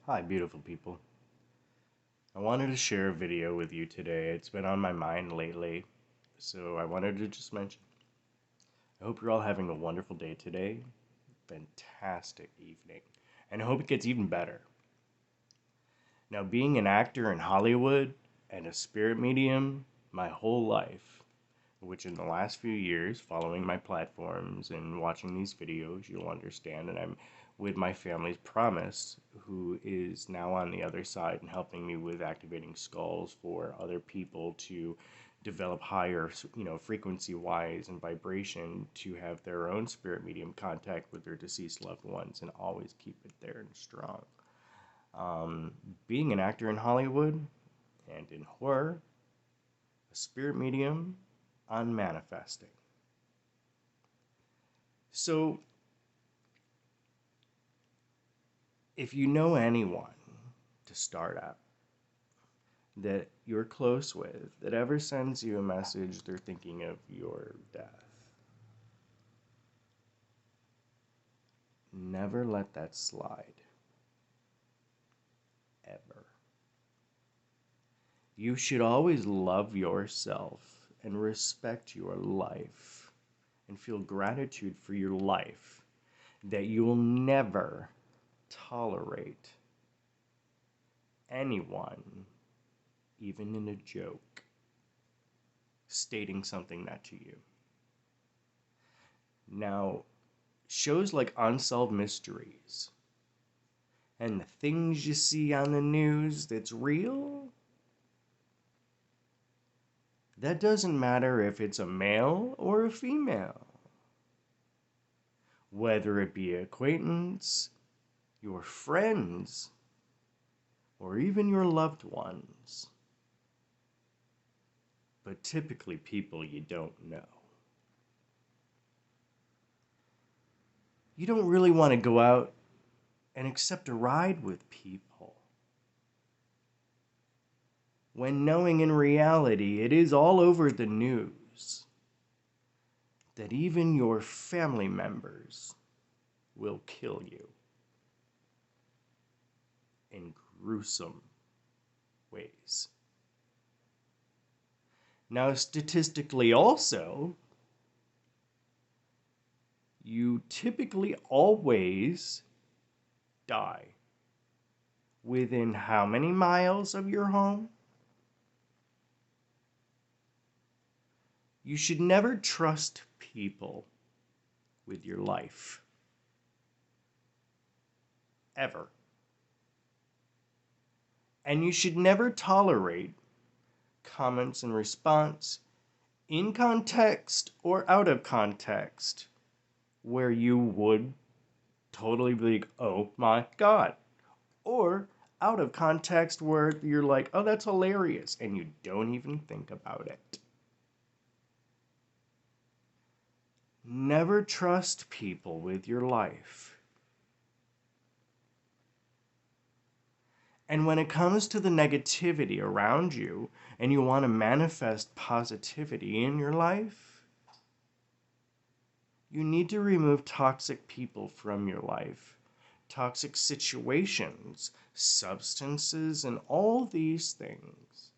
Hi, beautiful people. I wanted to share a video with you today. It's been on my mind lately, so I wanted to just mention. I hope you're all having a wonderful day today, fantastic evening, and I hope it gets even better. Now, being an actor in Hollywood and a spirit medium my whole life, which in the last few years, following my platforms and watching these videos, you'll understand, and I'm with my family's promise, who is now on the other side and helping me with activating skulls for other people to develop higher, frequency wise and vibration to have their own spirit medium contact with their deceased loved ones and always keep it there and strong. Being an actor in Hollywood and in horror, a spirit medium on manifesting. So, if you know anyone to start out that you're close with that ever sends you a message they're thinking of your death, never let that slide. Ever. You should always love yourself and respect your life and feel gratitude for your life that you will never tolerate anyone, even in a joke, stating something that to you. Now, shows like Unsolved Mysteries and the things you see on the news that's real, that doesn't matter if it's a male or a female. Whether it be acquaintance, your friends, or even your loved ones. But typically people you don't know. You don't really want to go out and accept a ride with people, when knowing in reality it is all over the news that even your family members will kill you in gruesome ways. Now, statistically also, you typically always die within how many miles of your home? You should never trust people with your life. Ever. And you should never tolerate comments in response, in context or out of context, where you would totally be like, oh my God. Or out of context where you're like, oh, that's hilarious, and you don't even think about it. Never trust people with your life. And when it comes to the negativity around you and you want to manifest positivity in your life, you need to remove toxic people from your life, toxic situations, substances, and all these things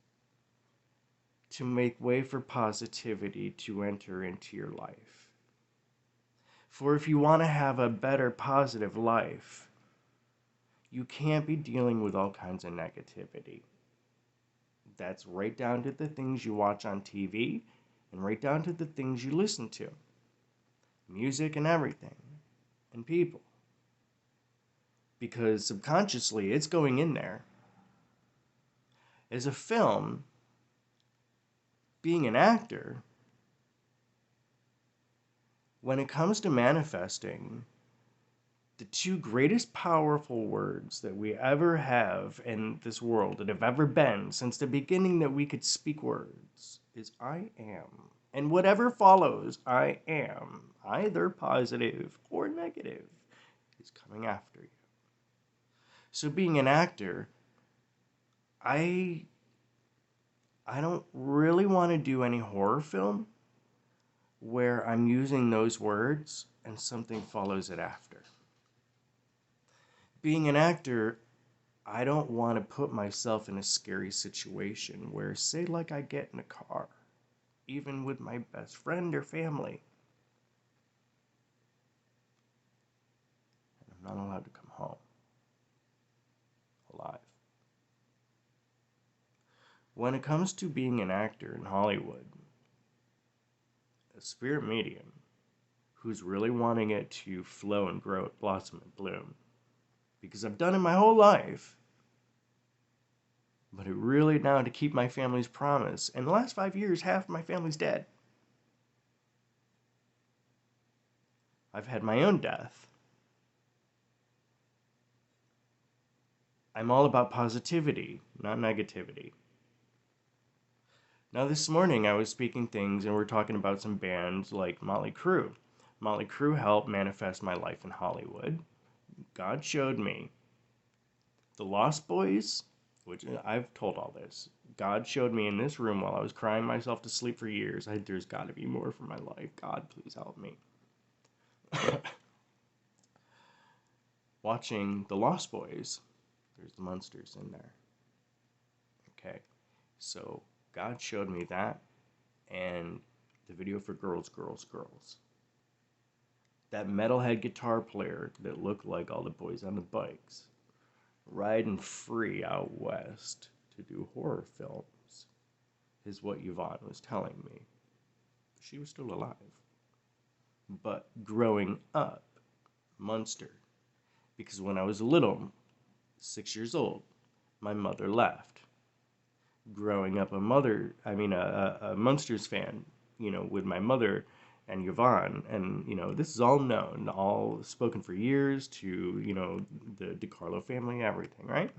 to make way for positivity to enter into your life. For if you want to have a better, positive life, you can't be dealing with all kinds of negativity. That's right down to the things you watch on TV and right down to the things you listen to. Music and everything. And people. Because subconsciously it's going in there. As a film, being an actor, when it comes to manifesting, the two greatest powerful words that we ever have in this world, that have ever been since the beginning that we could speak words, is I am. And whatever follows, I am, either positive or negative, is coming after you. So being an actor, I don't really want to do any horror film where I'm using those words and something follows it after. Being an actor, I don't want to put myself in a scary situation where, say, like I get in a car, even with my best friend or family, and I'm not allowed to come home alive. When it comes to being an actor in Hollywood, a spirit medium who's really wanting it to flow and grow, blossom and bloom, because I've done it my whole life, but it really now to keep my family's promise. In the last 5 years, half of my family's dead. I've had my own death. I'm all about positivity, not negativity. Now, this morning I was speaking things and we're talking about some bands like Motley Crue. Motley Crue helped manifest my life in Hollywood. God showed me the Lost Boys, which I've told all this. God showed me in this room while I was crying myself to sleep for years. There's got to be more for my life. God, please help me. Watching the Lost Boys, there's the monsters in there. Okay, so God showed me that and the video for Girls, Girls, Girls. That metalhead guitar player that looked like all the boys on the bikes, riding free out west to do horror films, is what Yvonne was telling me. She was still alive. But growing up, Munster, because when I was little, 6 years old, my mother left. Growing up a Munsters fan, with my mother and Yvonne, and, this is all known, all spoken for years to, the DiCarlo family, everything, right?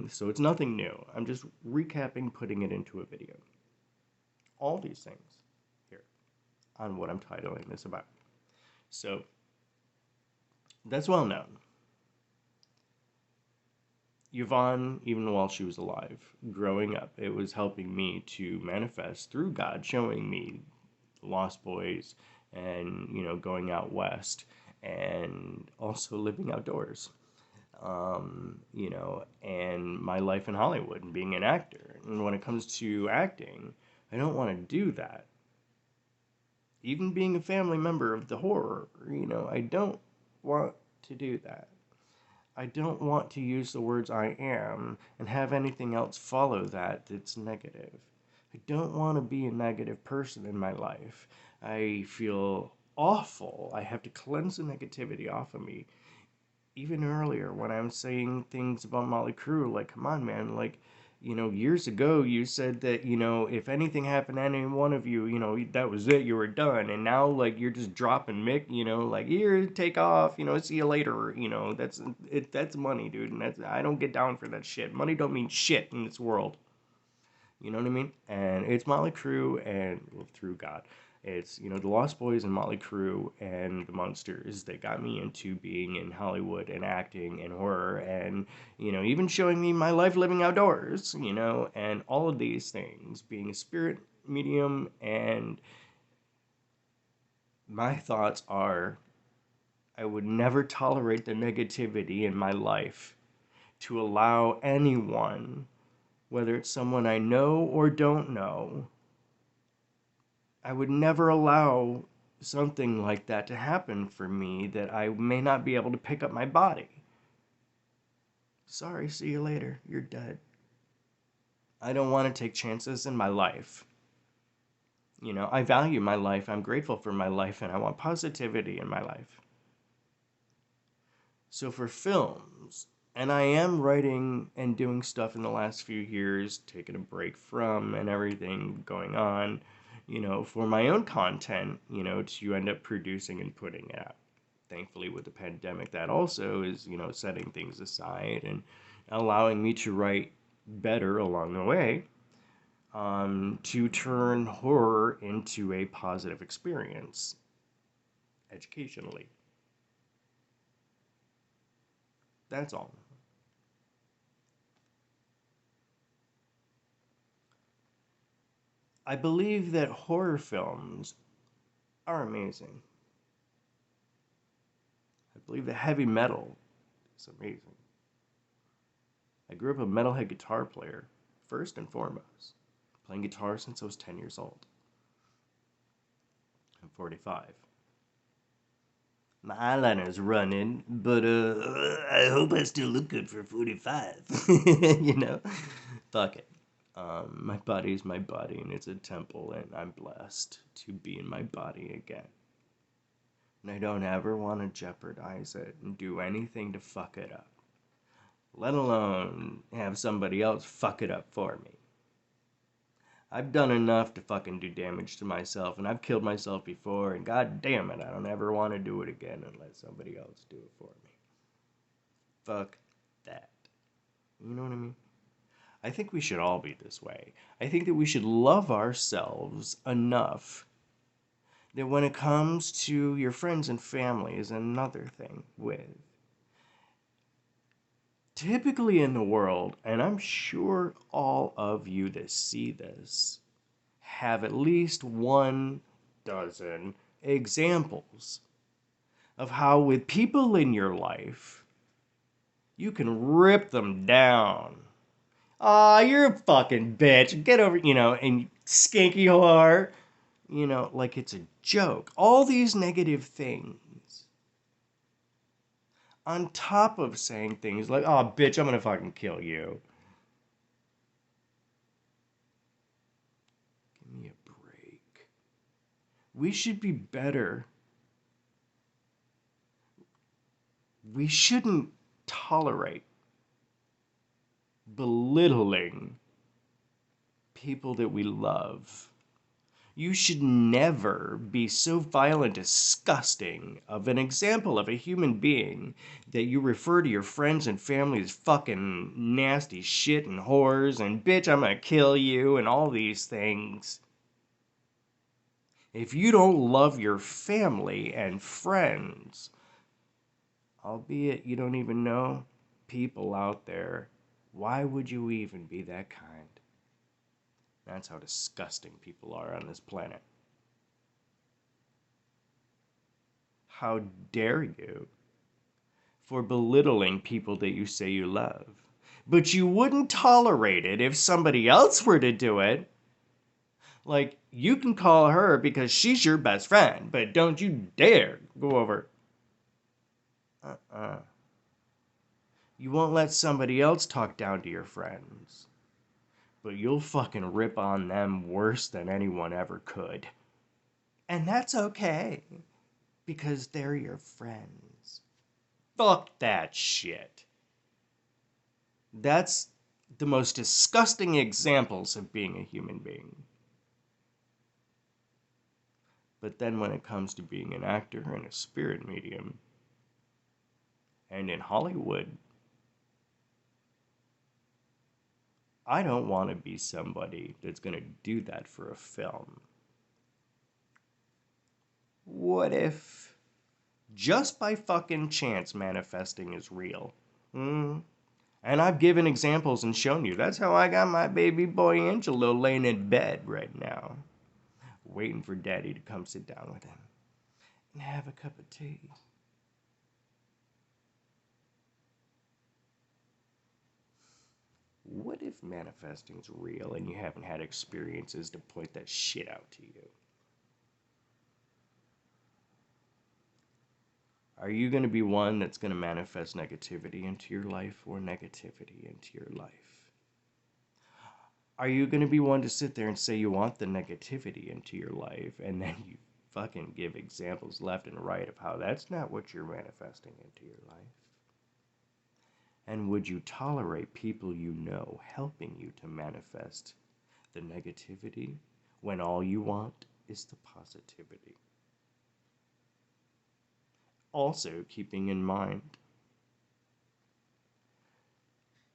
So it's nothing new. I'm just recapping, putting it into a video. All these things here on what I'm titling this about. So that's well known. Yvonne, even while she was alive, growing up, it was helping me to manifest through God, showing me Lost Boys and, going out west and also living outdoors, and my life in Hollywood and being an actor. And when it comes to acting, I don't want to do that. Even being a family member of the horror, I don't want to do that. I don't want to use the words I am and have anything else follow that that's negative. I don't want to be a negative person in my life. I feel awful. I have to cleanse the negativity off of me. Even earlier when I'm saying things about Motley Crue, like, come on, man, like, years ago you said that, if anything happened to any one of you, that was it, you were done. And now, like, you're just dropping Mick, like, here, take off, see you later, that's money, dude. And I don't get down for that shit. Money don't mean shit in this world. You know what I mean? And it's Motley Crue and through God. It's, the Lost Boys and Motley Crue and the Munsters that got me into being in Hollywood and acting and horror and, even showing me my life living outdoors, and all of these things, being a spirit medium. And my thoughts are, I would never tolerate the negativity in my life to allow anyone, whether it's someone I know or don't know, I would never allow something like that to happen for me that I may not be able to pick up my body. Sorry, see you later. You're dead. I don't want to take chances in my life. I value my life. I'm grateful for my life, and I want positivity in my life. So for films, and I am writing and doing stuff in the last few years, taking a break from and everything going on, for my own content, to end up producing and putting it out. Thankfully, with the pandemic, that also is, setting things aside and allowing me to write better along the way, to turn horror into a positive experience educationally. That's all. I believe that horror films are amazing. I believe that heavy metal is amazing. I grew up a metalhead guitar player, first and foremost, playing guitar since I was 10 years old. I'm 45. My eyeliner's running, but I hope I still look good for 45. You know? Fuck it. My body is my body, and it's a temple, and I'm blessed to be in my body again. And I don't ever want to jeopardize it and do anything to fuck it up, let alone have somebody else fuck it up for me. I've done enough to fucking do damage to myself, and I've killed myself before, and god damn it, I don't ever want to do it again and let somebody else do it for me. Fuck that. You know what I mean? I think we should all be this way. I think that we should love ourselves enough that when it comes to your friends and family is another thing with. Typically in the world, and I'm sure all of you that see this have at least 1 dozen examples of how with people in your life, you can rip them down. Aw, you're a fucking bitch. Get over, and skanky whore. Like it's a joke. All these negative things. On top of saying things like, oh, bitch, I'm gonna fucking kill you. Give me a break. We should be better. We shouldn't tolerate belittling people that we love. You should never be so vile and disgusting of an example of a human being that you refer to your friends and family as fucking nasty shit and whores and bitch, I'm gonna kill you and all these things. If you don't love your family and friends, albeit you don't even know people out there, why would you even be that kind? That's how disgusting people are on this planet. How dare you for belittling people that you say you love? But you wouldn't tolerate it if somebody else were to do it. Like, you can call her because she's your best friend, but don't you dare go over. You won't let somebody else talk down to your friends, but you'll fucking rip on them worse than anyone ever could. And that's okay, because they're your friends. Fuck that shit. That's the most disgusting examples of being a human being. But then when it comes to being an actor and a spirit medium, and in Hollywood, I don't want to be somebody that's going to do that for a film. What if, just by fucking chance, manifesting is real? And I've given examples and shown you. That's how I got my baby boy Angelo laying in bed right now, waiting for daddy to come sit down with him and have a cup of tea. What if manifesting's real and you haven't had experiences to point that shit out to you? Are you going to be one that's going to manifest negativity into your life or negativity into your life? Are you going to be one to sit there and say you want the negativity into your life and then you fucking give examples left and right of how that's not what you're manifesting into your life? And would you tolerate people you know helping you to manifest the negativity when all you want is the positivity? Also, keeping in mind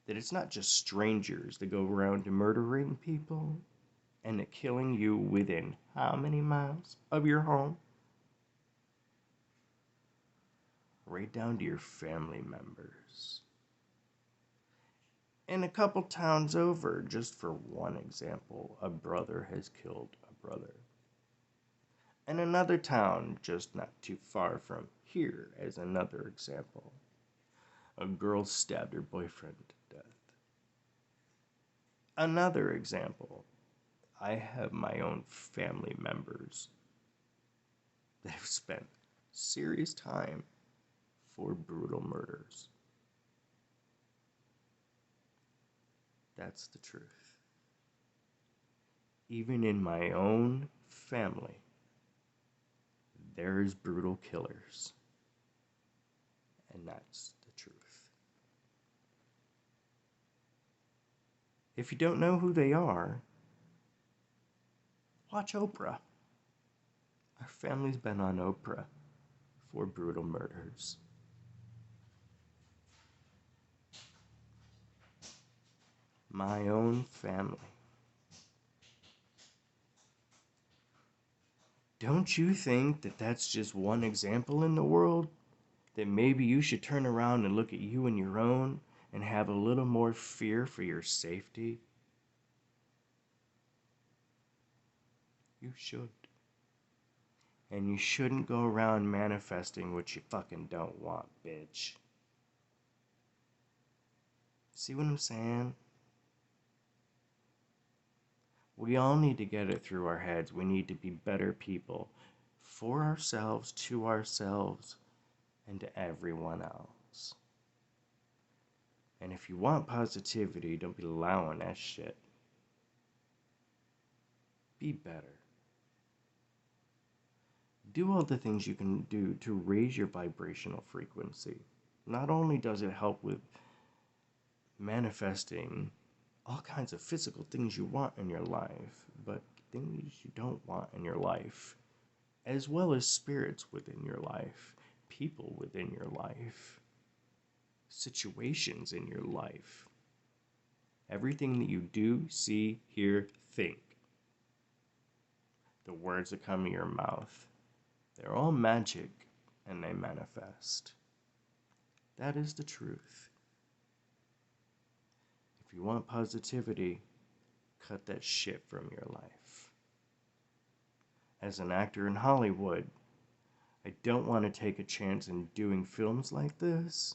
that it's not just strangers that go around murdering people and killing you within how many miles of your home? Right down to your family members. In a couple towns over, just for one example, a brother has killed a brother. In another town, just not too far from here, as another example, a girl stabbed her boyfriend to death. Another example, I have my own family members that have spent serious time for brutal murders. That's the truth. Even in my own family, there's brutal killers. And that's the truth. If you don't know who they are, watch Oprah. Our family's been on Oprah for brutal murders. My own family. Don't you think that that's just one example in the world? That maybe you should turn around and look at you and your own and have a little more fear for your safety? You should. And you shouldn't go around manifesting what you fucking don't want, bitch. See what I'm saying? We all need to get it through our heads. We need to be better people for ourselves, to ourselves, and to everyone else. And if you want positivity, don't be allowing that shit. Be better. Do all the things you can do to raise your vibrational frequency. Not only does it help with manifesting all kinds of physical things you want in your life, but things you don't want in your life, as well as spirits within your life, people within your life, situations in your life. Everything that you do, see, hear, think. The words that come to your mouth. They're all magic, and they manifest. That is the truth. If you want positivity, cut that shit from your life. As an actor in Hollywood, I don't want to take a chance in doing films like this.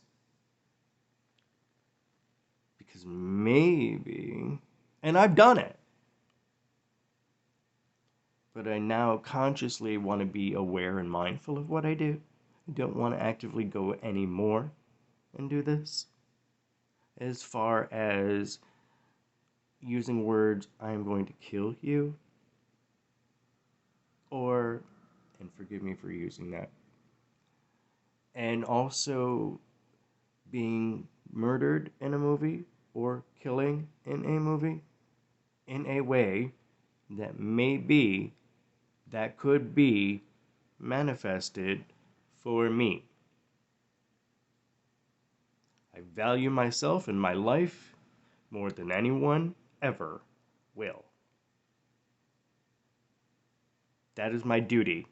Because maybe, and I've done it, but I now consciously want to be aware and mindful of what I do. I don't want to actively go anymore and do this. As far as using words, I am going to kill you, or, and forgive me for using that, and also being murdered in a movie or killing in a movie in a way that could be manifested for me. I value myself and my life more than anyone ever will. That is my duty.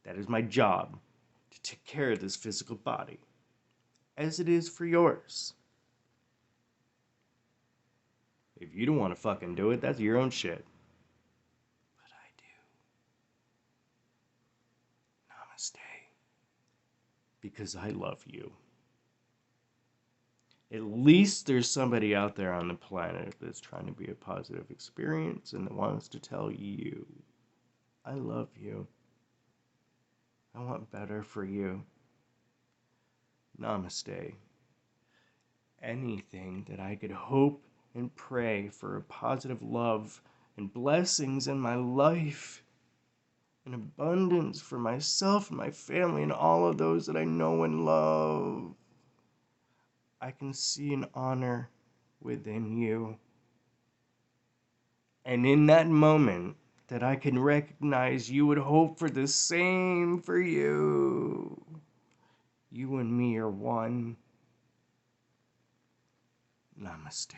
That is my job, to take care of this physical body, as it is for yours. If you don't want to fucking do it, that's your own shit. But I do. Namaste. Because I love you. At least there's somebody out there on the planet that's trying to be a positive experience and that wants to tell you, I love you. I want better for you. Namaste. Anything that I could hope and pray for a positive love and blessings in my life, and abundance for myself and my family and all of those that I know and love, I can see and honor within you. And in that moment that I can recognize you would hope for the same for you. You and me are one. Namaste.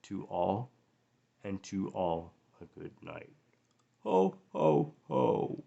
To all, and to all a good night. Ho, ho, ho.